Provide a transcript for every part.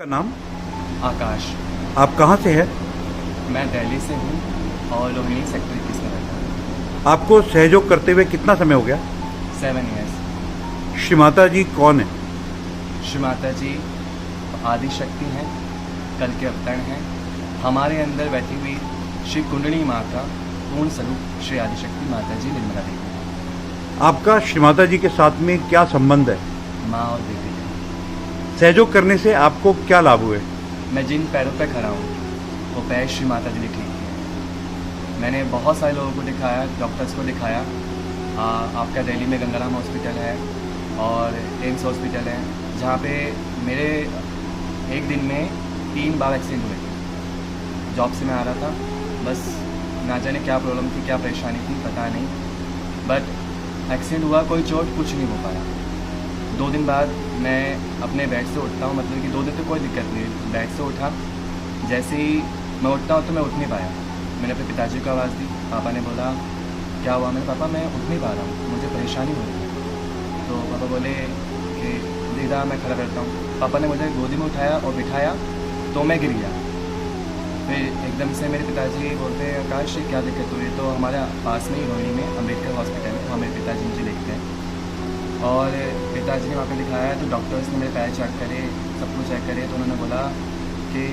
का नाम? आकाश। आप कहाँ से है? मैं दिल्ली से हूँ और रोहिणी सेक्टर 21 में रहता हूँ। आपको सहयोग करते हुए कितना समय हो गया? 7 ईयर्स। श्री माता जी कौन है? श्री माता जी आदि शक्ति हैं, कल के अवतरण हैं। हमारे अंदर बैठी हुई श्री कुंडली माँ का पूर्ण स्वरूप श्री आदि शक्ति माता जी निर्मला देवी हैं। आपका श्री माता जी के साथ में क्या संबंध है? माँ और बेटी है। सहयोग करने से आपको क्या लाभ हुए? मैं जिन पैरों पर खड़ा हूँ वो पैर श्री माता जी ने ठीक किए। मैंने बहुत सारे लोगों को दिखाया, डॉक्टर्स को दिखाया। आपका दिल्ली में गंगाराम हॉस्पिटल है और एम्स हॉस्पिटल है, जहाँ पे मेरे एक दिन में 3 बार एक्सीडेंट हुए थे। जॉब से मैं आ रहा था, बस ना जाने क्या प्रॉब्लम थी, क्या परेशानी थी, पता नहीं, बट एक्सीडेंट हुआ, कोई चोट कुछ नहीं हो पाया। 2 दिन बाद मैं अपने बेड से उठता हूँ, मतलब कि 2 दिन तो कोई दिक्कत नहीं, बेड से उठा, जैसे ही मैं उठता हूँ तो मैं उठ नहीं पाया। मैंने अपने पिताजी को आवाज़ दी, पापा ने बोला क्या हुआ? मैंने पापा मैं उठ नहीं पा रहा हूँ, मुझे परेशानी हो रही है। तो पापा बोले कि दीदा मैं खड़ा करता हूँ। पापा ने मुझे गोदी में उठाया और बिठाया तो मैं गिर गया। फिर एकदम से मेरे पिताजी बोलते हैं आकाश क्या दिक्कत हुई? तो हमारे पास में ही रोहिणी में अम्बेडकर हॉस्पिटल है, वहाँ मेरे पिताजी मुझे लेके गए और पिताजी ने वहाँ पे दिखाया तो डॉक्टर्स ने मेरे पैर चेक करे, सब कुछ चेक करे, तो उन्होंने बोला कि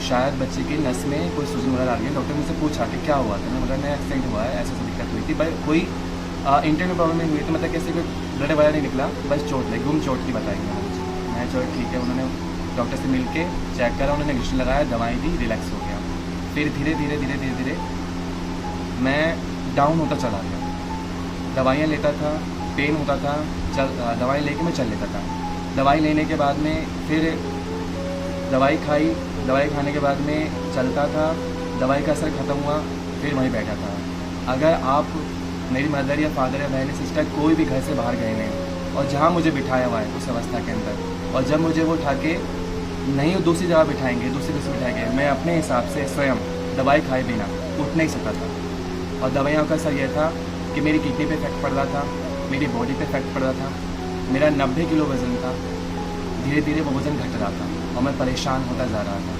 शायद बच्चे की नस में कोई सूजन वगैरह आ गई। डॉक्टर ने मुझसे पूछा कि क्या हुआ? तो मैंने बोला मैं एक्सीडेंट हुआ है, ऐसा दिक्कत हुई थी, पर कोई इंटरनल प्रॉब्लम नहीं हुई थी, मतलब कैसे कोई ब्लड वगैरह नहीं निकला, बस चोट लगी, गुम चोट की बताई मुझे। मैं चलो ठीक है, उन्होंने डॉक्टर से मिल के चेक करा, उन्होंने इंजेक्शन लगाया, दवाई दी, रिलैक्स हो गया। फिर धीरे धीरे मैं डाउन होता चला गया। दवाइयाँ लेता था, पेन होता था, दवाई लेके मैं चल लेता था। दवाई लेने के बाद में फिर दवाई खाई, दवाई खाने के बाद में चलता था, दवाई का असर ख़त्म हुआ, फिर वहीं बैठा था। अगर आप मेरी मदर या फादर या बहन सिस्टर कोई भी घर से बाहर गए हैं और जहाँ मुझे बिठाया हुआ है उस अवस्था के अंदर, और जब मुझे वो उठा के नहीं दूसरी जगह बिठाएंगे, दूसरी जगह बिठाएंगे, मैं अपने हिसाब से स्वयं दवाई खाए बिना उठ नहीं सकता था। और दवाइयों का असर यह था कि मेरी किडनी पे इफेक्ट पड़ रहा था, मेरी बॉडी पे इफेक्ट पड़ रहा था। मेरा 90 किलो वज़न था, धीरे धीरे वो वज़न घट रहा था और मैं परेशान होता जा रहा था।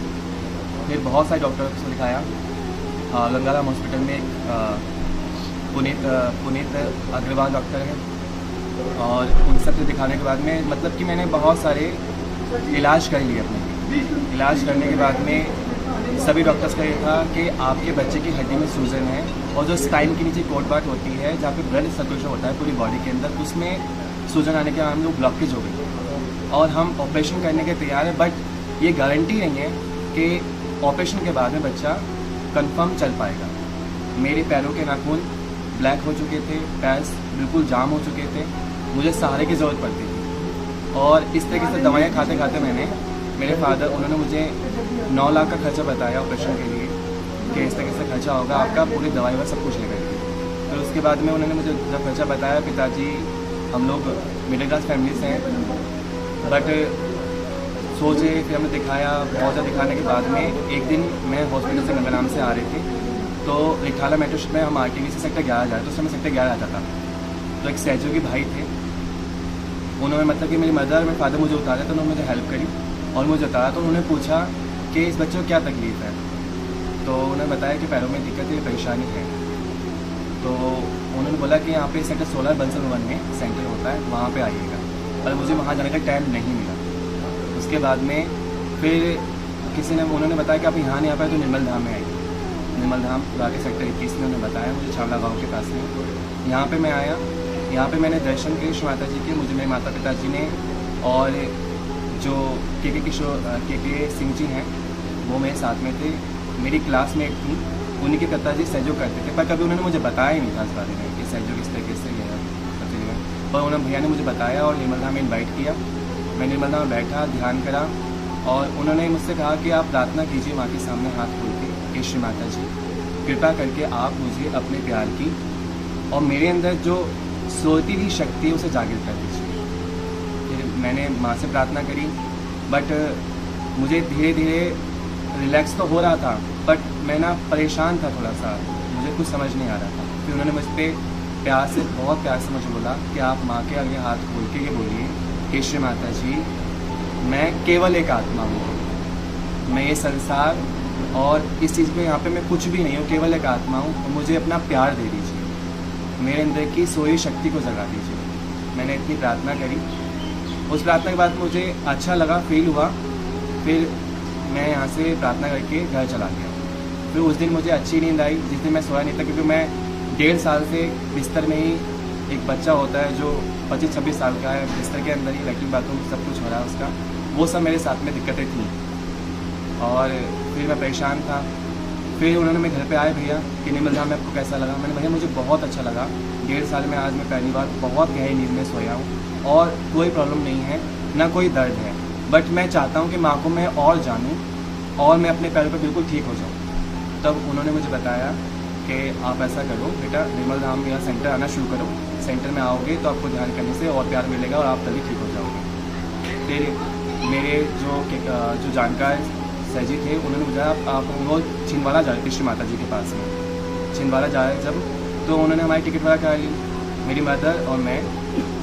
फिर बहुत सारे डॉक्टर्स को दिखाया। गंगाराम हॉस्पिटल में पुनीत अग्रवाल डॉक्टर हैं और उन सब से दिखाने के बाद में मतलब कि मैंने बहुत सारे इलाज कर लिए अपने। इलाज करने के बाद में सभी डॉक्टर्स का ये था कि आपके बच्चे की हड्डी में सूजन है और जो स्पाइन के नीचे कोट बाट होती है जहाँ पे ब्लड सर्कुलेशन होता है पूरी बॉडी के अंदर, उसमें सूजन आने के बाद वो ब्लॉकेज हो गई और हम ऑपरेशन करने के तैयार हैं, बट ये गारंटी नहीं है कि ऑपरेशन के बाद में बच्चा कंफर्म चल पाएगा। मेरे पैरों के नाखून ब्लैक हो चुके थे, पैर बिल्कुल जाम हो चुके थे, मुझे सहारे की ज़रूरत पड़ती थी। और इस तरीके से दवाइयाँ खाते खाते मेरे फादर उन्होंने मुझे 9 लाख का खर्चा बताया ऑपरेशन के लिए कि इस तरीके से खर्चा होगा आपका, पूरी दवाई व सब कुछ लेकर के। फिर उसके बाद में उन्होंने मुझे जब खर्चा बताया, पिताजी हम लोग मिडिल क्लास फैमिली से हैं, बट सोचे, फिर हमने दिखाया, बहुत ज़्यादा दिखाने के बाद में एक दिन मैं हॉस्पिटल से गंगाराम से आ रही थी, तो रिठाला मेट्रो में हम RTV से सेक्टर 11 जाए, तो उस समय सेक्टर 11 आता था। तो एक सहयोग के भाई थे, उन्होंने मतलब कि मेरी मदर और मेरे फादर मुझे उतारा, तो उन्होंने मुझे हेल्प करी और मुझे उतारा। तो उन्होंने पूछा कि इस बच्चे को क्या तकलीफ़ है, तो उन्होंने बताया कि पैरों में दिक्कत है, परेशानी है। तो उन्होंने बोला कि यहाँ पे सेक्टर 16 बंसल भवन में सेंटर होता है, वहाँ पे आइएगा, पर मुझे वहाँ जाने का टाइम नहीं मिला। उसके बाद में फिर उन्होंने बताया कि आप यहाँ नहीं आ पाए तो निर्मल धाम में आइए। निर्मल धाम बाकी सेक्टर 21 में उन्होंने बताया, मुझे छावला गाँव के पास में। यहाँ पे मैं आया, यहाँ पे मैंने दर्शन किए श्री माता जी के। मुझे मेरे माता पिताजी ने और जो के सिंह जी हैं वो मेरे साथ में थे, मेरी क्लासमेट थी, उन्हीं के पिताजी सहयोग करते थे, पर कभी उन्होंने मुझे बताया ही नहीं था इस बारे में कि सहयोग इस तरीके से है। पर उन्होंने भैया ने मुझे बताया और निर्मल धाम में इन्वाइट किया। मैं निर्मल धाम में बैठा, ध्यान करा और उन्होंने मुझसे कहा कि आप प्रार्थना कीजिए माँ के सामने हाथ खोल के कि श्री माता जी कृपा करके आप मुझे अपने प्यार की और मेरे अंदर जो सोती हुई शक्ति है उसे जागृत कर दीजिए। फिर मैंने माँ से प्रार्थना करी, बट मुझे धीरे धीरे रिलैक्स तो हो रहा था, बट मैं ना परेशान था थोड़ा सा, मुझे कुछ समझ नहीं आ रहा था। फिर उन्होंने मुझ पर प्यार से, बहुत प्यार से मुझे बोला कि आप माँ के आगे हाथ खोल के ये बोलिए कि श्री माता जी मैं केवल एक आत्मा हूँ, मैं ये संसार और इस चीज़ पे यहाँ पे मैं कुछ भी नहीं हूँ, केवल एक आत्मा हूँ। और मुझे अपना प्यार दे दीजिए, मेरे अंदर की सोई शक्ति को जगा दीजिए। मैंने इतनी प्रार्थना करी। उस प्रार्थना के बाद मुझे अच्छा लगा, फील हुआ। फिर मैं यहाँ से प्रार्थना करके घर चला गया। फिर उस दिन मुझे अच्छी नींद आई, जिस दिन मैं सोया नहीं था, क्योंकि मैं 1.5 साल से बिस्तर में ही, एक बच्चा होता है जो 25-26 साल का है, बिस्तर के अंदर ही लैट्रिन बाथरूम सब कुछ हो रहा है उसका, वो सब मेरे साथ में दिक्कतें थी। और फिर मैं परेशान था। फिर उन्होंने मेरे घर पे आए, भैया कि निर्मल धाम में आपको कैसा लगा। मैंने भैया मुझे बहुत अच्छा लगा। 1.5 साल में आज मैं पहली बार बहुत गहरी नींद में सोया हूँ और कोई प्रॉब्लम नहीं है, ना कोई दर्द है। बट मैं चाहता हूँ कि माँ को मैं और जानूँ और मैं अपने पैरों पर बिल्कुल ठीक हो जाऊँ। तब उन्होंने मुझे बताया कि आप ऐसा करो बेटा, निर्मल धाम मेरा सेंटर आना शुरू करो। सेंटर में आओगे तो आपको ध्यान करने से और प्यार मिलेगा और आप तभी ठीक हो जाओगे। फिर मेरे जो जानकार सर जी थे, उन्होंने बताया आप हम लोग छिंदवाड़ा जा रहे थे, श्री माता जी के पास में। छिंदवाड़ा जा रहे जब, तो उन्होंने हमारी टिकट वगैरह करा ली, मेरी मदर और मैं।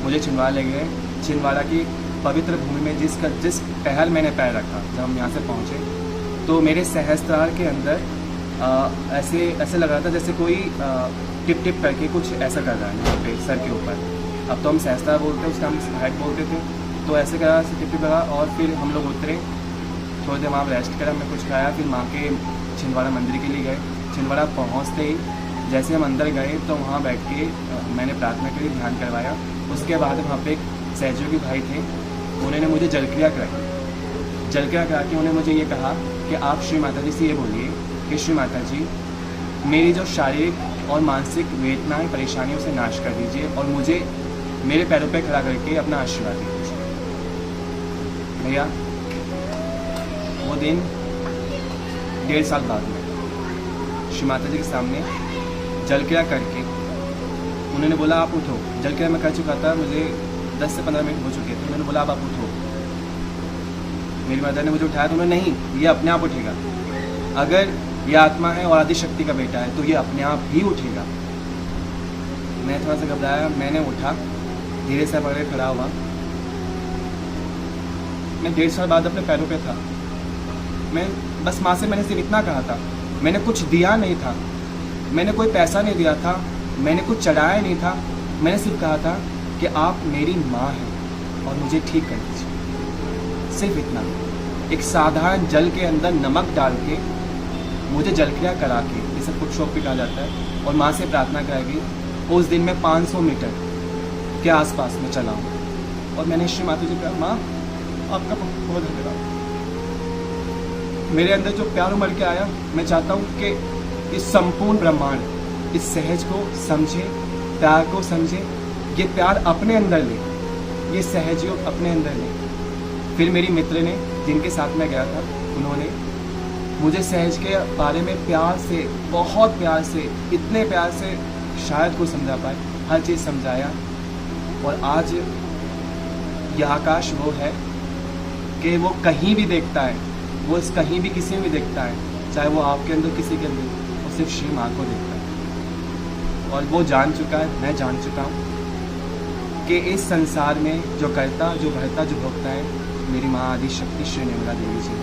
मुझे छिंदवाड़ा ले गए। छिंदवाड़ा की पवित्र भूमि में जिस पहल मैंने पैर रखा, जब हम यहाँ से पहुँचे तो मेरे सहस्त्रार के अंदर ऐसे लग रहा था जैसे कोई टिप टिप करके कुछ ऐसा कर रहा है यहाँ पे सर के ऊपर। अब तो हम सहस्त्रार बोलते हैं, उसका हम हेड बोलते थे। तो ऐसे करा, ऐसे टिप टिप लगा। और फिर हम लोग उतरे, थोड़ी देर वहाँ रेस्ट करा, हमने कुछ खाया। फिर माँ के छिंदवाड़ा मंदिर के लिए गए। छिंदवाड़ा पहुँचते ही जैसे हम अंदर गए तो वहाँ बैठ के मैंने प्रार्थना करी, ध्यान करवाया। उसके बाद वहाँ पे एक सहयोगी भाई थे, उन्होंने मुझे जलक्रिया कराई। जलक्रिया करा के उन्होंने मुझे ये कहा कि आप श्री माता जी से ये बोलिए कि श्री माता जी, मेरी जो शारीरिक और मानसिक वेदनाएं, परेशानियों से नाश कर दीजिए और मुझे मेरे पैरों पे खड़ा करके अपना आशीर्वाद दीजिए। भैया वो दिन 1.5 साल बाद में श्री माता जी के सामने जलक्रिया करके उन्होंने बोला आप उठो। जलक्रिया मैं कर चुका था, मुझे 10 से 15 मिनट हो चुके थे। उन्होंने बोला अब आप उठो। मेरी मदर ने मुझे उठाया तो उन्होंने, नहीं, ये अपने आप उठेगा। अगर ये आत्मा है और आदि शक्ति का बेटा है तो ये अपने आप ही उठेगा। मैं थोड़ा सा घबराया, मैंने उठा, धीरे से पकड़ खड़ा हुआ। मैं 1.5 साल बाद अपने पैरों पे था। मैं बस माँ से मैंने सिर्फ इतना कहा था, मैंने कुछ दिया नहीं था, मैंने कोई पैसा नहीं दिया था, मैंने कुछ चढ़ाया नहीं था। मैंने सिर्फ कहा था कि आप मेरी माँ हैं और मुझे ठीक कर दीजिए। सिर्फ इतना, एक साधारण जल के अंदर नमक डाल के मुझे जलक्रिया करा के, जैसे फुट शॉप भी कहा जाता है, और माँ से प्रार्थना कराई। उस दिन मैं 500 मीटर के आसपास में चला हूँ और मैंने श्री माता जी कहा, माँ आपका बहुत धन्यवाद। मेरे अंदर जो प्यार उमड़ के आया, मैं चाहता हूँ कि इस संपूर्ण ब्रह्मांड इस सहज को समझे, प्यार को समझे, ये प्यार अपने अंदर ले, ये सहजयोग अपने अंदर ले। फिर मेरी मित्र ने, जिनके साथ मैं गया था, उन्होंने मुझे सहज के बारे में प्यार से, बहुत प्यार से, इतने प्यार से शायद कोई समझा पाए, हर चीज़ समझाया। और आज यह आकाश वो है कि वो कहीं भी देखता है, वो कहीं भी किसी में भी देखता है, चाहे वो आपके अंदर किसी के अंदर, वो सिर्फ श्री माँ को देखता है। और वो जान चुका है, मैं जान चुका हूँ कि इस संसार में जो करता, जो भरता, जो भोगता है, मेरी माँ आदि शक्ति श्री निर्मला देवी जी।